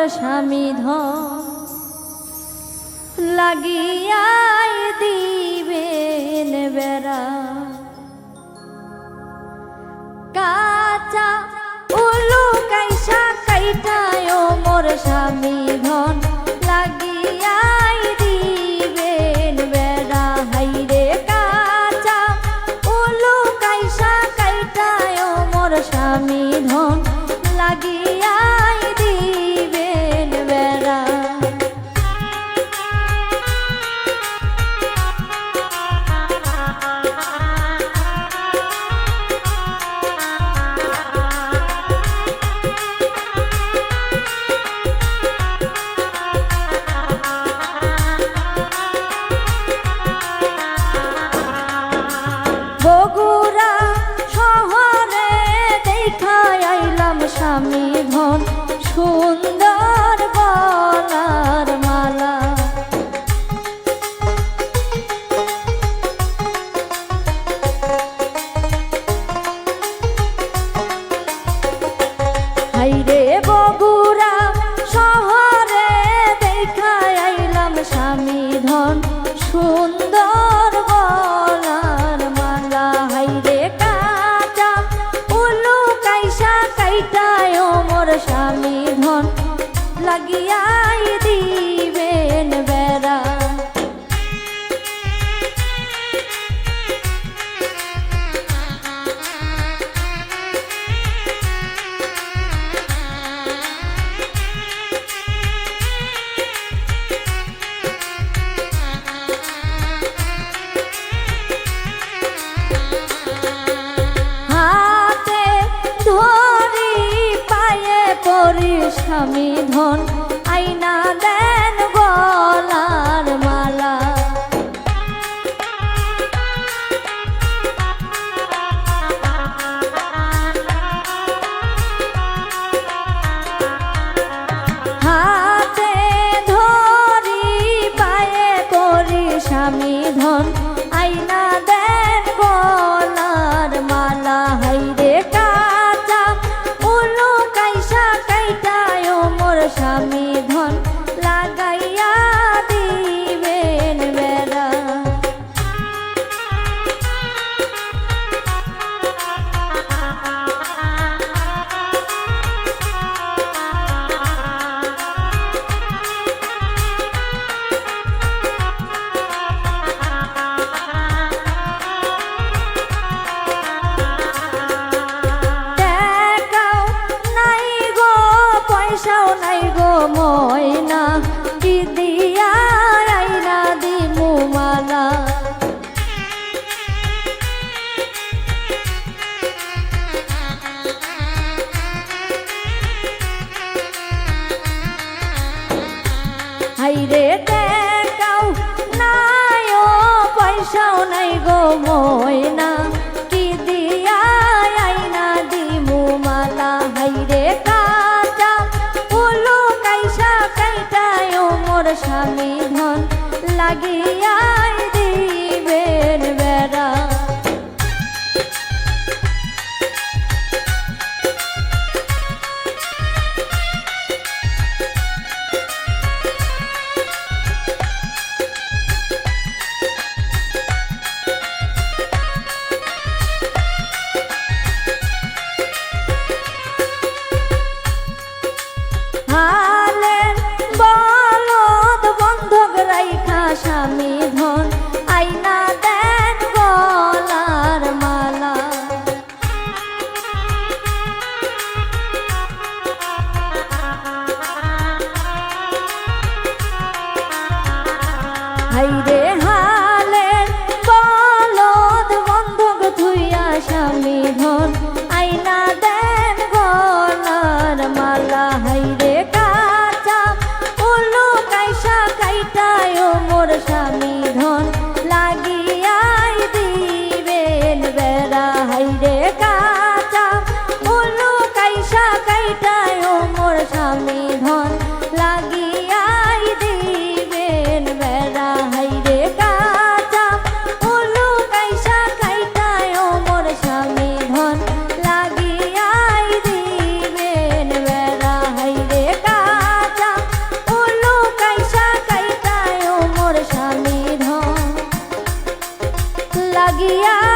স্বামী ধন লাগিয়াই দিবেন বেড়া কাঁচা উলু কাইসা কাইটায় মোর স্বামী ধন লাগিয়াই দিবেন বেড়া হাইরে কাঁচা উলু কাইসা কাইটায় মোর স্বামী ধন লাগিয়াই দিবেন বেড়া বগুড়া শহরে দেখা আইলাম স্বামী ধন সুন্দর গলার মালা হাইরে বগুড়া শহরে দেখা আইলাম স্বামী ধন সুন্দর গলার মালা হাইরে কাঁচা উলু কাইসা কাইটায় মোর স্বামী ধন লাগিয়াই দিবেন বেড়া হাতে ধরি পায়ে পরি স্বামী ধন আইনা দেন গলার মালা হাতে ধরি পায়ে পরি স্বামী ধন আইনা দেন গলার মালা হাইরে কাঁচা উলু কাইসা কাইটায় মোর স্বামী ধন লাগাইয়া দিবেন বেড়া টাকাও নাই গো পয়সাও নাই গো ময়না কি দিয়া আইনা দিমু মালা হাইরে টাকাও নাই ও পয়সাও নাই গো ময়না কি দিয়া আইনা দিমু মালা হাইরে কাঁচা উলু কাইসা কাইটায় মোর স্বামী ধন লাগিয়াই দিবেন বেড়া লাগিয়া